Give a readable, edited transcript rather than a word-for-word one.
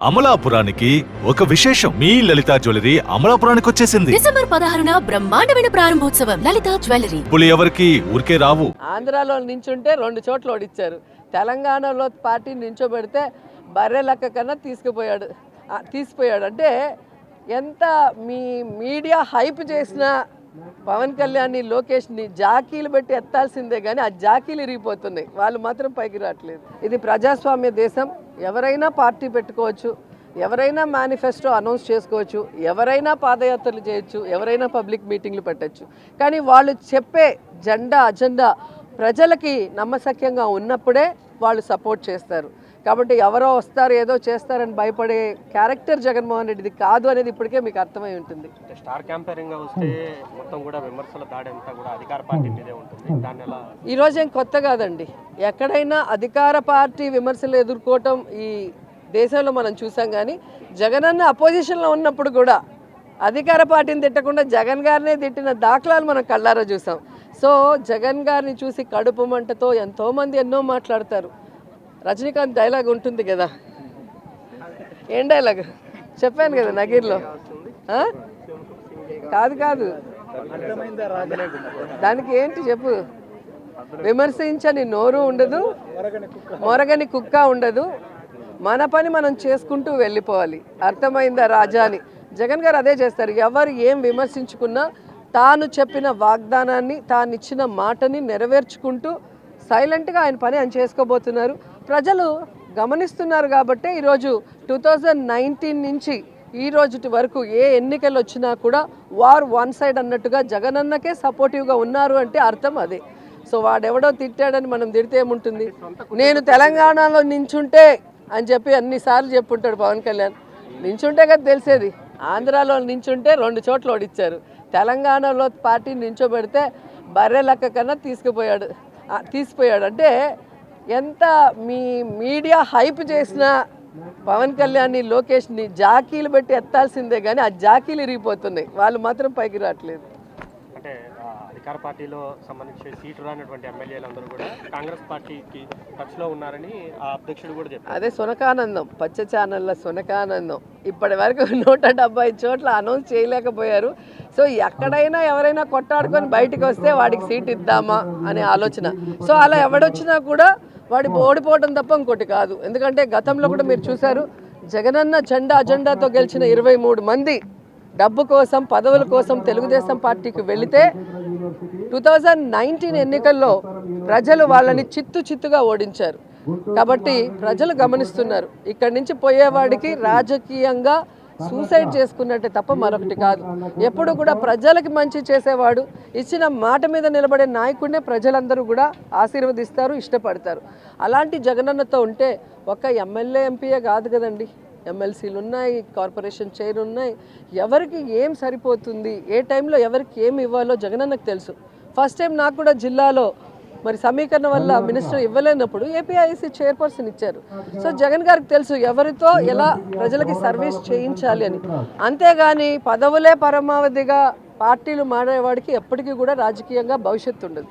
అమలాపురానికి ఒక విశేషం. మీ లలిత జ్యువెలరీ అమలాపురానికి వచ్చేసింది. డిసెంబర్ 16న బ్రహ్మాండమైన ప్రారంభోత్సవం. లలిత జ్యువెలరీ. ఇప్పుడు ఎవరికి ఊరికే రావు. ఆంధ్రాలో నించుంటే 2 చోట్ల ఓడిచ్చారు. తెలంగాణలో పార్టీ నించోబెడితే బర్రె లెక్క కన్నా తీసిపోయాడు. అంటే ఎంత మీ మీడియా హైప్ చేసినా పవన్ కళ్యాణ్ని లోకేష్ని జాకీలు పెట్టి ఎత్తాల్సిందే కానీ ఆ జాకీలు ఇరిగిపోతున్నాయి. వాళ్ళు మాత్రం పైకి రావట్లేదు. ఇది ప్రజాస్వామ్య దేశం. ఎవరైనా పార్టీ పెట్టుకోవచ్చు, ఎవరైనా మేనిఫెస్టో అనౌన్స్ చేసుకోవచ్చు, ఎవరైనా పాదయాత్రలు చేయొచ్చు, ఎవరైనా పబ్లిక్ మీటింగ్లు పెట్టచ్చు. కానీ వాళ్ళు చెప్పే అజెండా ప్రజలకి నమ్మశక్యంగా ఉన్నప్పుడే వాళ్ళు సపోర్ట్ చేస్తారు. కాబట్టి ఎవరో వస్తారు ఏదో చేస్తారని భయపడే క్యారెక్టర్ జగన్మోహన్ రెడ్డిది కాదు అనేది ఇప్పటికే మీకు అర్థమై ఉంటుంది. స్టార్ క్యాంపెయినింగ్ వస్తే మొత్తం కూడా విమర్శల దాడి అంతా కూడా అధికార పార్టీ మీదే ఉంటుంది. దాన్ని ఎలా ఈరోజు ఏం కొత్త కాదండి. ఎక్కడైనా అధికార పార్టీ విమర్శలు ఎదుర్కోవటం ఈ దేశంలో మనం చూసాం. కానీ జగనన్న అపోజిషన్లో ఉన్నప్పుడు కూడా అధికార పార్టీని తిట్టకుండా జగన్ గారినే తిట్టిన దాఖలాలు మనం కళ్ళారా చూసాం. సో జగన్ గారిని చూసి కడుపు మంటతో ఎంతోమంది ఎన్నో మాట్లాడతారు. రజనీకాంత్ డైలాగ్ ఉంటుంది కదా, ఏం డైలాగ్ చెప్పాను కదా నగీర్లో. కాదు దానికి ఏంటి చెప్పు. విమర్శించని నోరు ఉండదు, మొరగని కుక్క ఉండదు, మన పని మనం చేసుకుంటూ వెళ్ళిపోవాలి. అర్థమైందా రాజా అని జగన్ గారు అదే చేస్తారు. ఎవరు ఏం విమర్శించుకున్నా తాను చెప్పిన వాగ్దానాన్ని, తాను ఇచ్చిన మాటని నెరవేర్చుకుంటూ సైలెంట్గా ఆయన పని ఆయన చేసుకోబోతున్నారు. ప్రజలు గమనిస్తున్నారు. కాబట్టి ఈరోజు 2019 నుంచి ఈ రోజు వరకు ఏ ఎన్నికలు వచ్చినా కూడా వార్ వన్ సైడ్ అన్నట్టుగా జగనన్నకే సపోర్టివ్గా ఉన్నారు. అంటే అర్థం అదే. సో వాడెవడో తిట్టాడని మనం తిడితే ఏముంటుంది. నేను తెలంగాణలో నించుంటే అని చెప్పి అన్నిసార్లు చెప్పుంటాడు పవన్ కళ్యాణ్. నించుంటే కదా తెలిసేది. ఆంధ్రాలో నించుంటే 2 చోట్ల ఓడిచ్చారు. తెలంగాణలో పార్టీ నించోబెడితే బర్రె లెక్క కన్నా తీసిపోయాడు. అంటే ఎంత మీ మీడియా హైప్ చేసినా పవన్ కళ్యాణ్ని లోకేష్ని జాకీలు పెట్టి ఎత్తాల్సిందే కానీ ఆ జాకీలు ఇరిగిపోతున్నాయి. వాళ్ళు మాత్రం పైకి రావట్లేదు. అంటే అధికార పార్టీలో సంబంధించి సీటు రానటువంటి ఎమ్మెల్యేలందరూ కూడా కాంగ్రెస్ పార్టీకి టచ్లో ఉన్నారని ఆ అధ్యక్షుడు కూడా చెప్పారు. అదే సునకానందం, పచ్చ ఛానళ్ళ సునకానందం. ఇప్పటి వరకు 175 చోట్ల అనౌన్స్ చేయలేకపోయారు. సో ఎక్కడైనా ఎవరైనా కొట్టాడుకొని బయటకు వస్తే వాడికి సీట్ ఇద్దామా అనే ఆలోచన. సో అలా ఎవడొచ్చినా కూడా వాడి ఓడిపోవడం తప్ప ఇంకోటి కాదు. ఎందుకంటే గతంలో కూడా మీరు చూశారు, జగనన్న అజెండాతో గెలిచిన 23 మంది డబ్బు కోసం, పదవుల కోసం తెలుగుదేశం పార్టీకి వెళితే 2019 ఎన్నికల్లో ప్రజలు వాళ్ళని చిత్తుగా ఓడించారు. కాబట్టి ప్రజలు గమనిస్తున్నారు. ఇక్కడి నుంచి పోయేవాడికి రాజకీయంగా సూసైడ్ చేసుకున్నట్టే తప్ప మరొకటి కాదు. ఎప్పుడు కూడా ప్రజలకి మంచి చేసేవాడు, ఇచ్చిన మాట మీద నిలబడే నాయకుడినే ప్రజలందరూ కూడా ఆశీర్వదిస్తారు, ఇష్టపడతారు. అలాంటి జగనన్నతో ఉంటే ఒక ఎమ్మెల్యే ఎంపీయే కాదు కదండి, ఎమ్మెల్సీలు ఉన్నాయి, కార్పొరేషన్ చైర్ ఉన్నాయి. ఎవరికి ఏం సరిపోతుంది, ఏ టైంలో ఎవరికి ఏమి ఇవ్వాలో జగనన్నకు తెలుసు. ఫస్ట్ టైం నాకు కూడా జిల్లాలో మరి సమీకరణ వల్ల మినిస్టర్ ఇవ్వలేనప్పుడు ఏపీఐసి చైర్పర్సన్ ఇచ్చారు. సో జగన్ గారికి తెలుసు ఎవరితో ఎలా ప్రజలకి సర్వీస్ చేయించాలి అని. అంతేగాని పదవులే పరమావధిగా పార్టీలు మారేవాడికి ఎప్పటికీ కూడా రాజకీయంగా భవిష్యత్తు ఉండదు.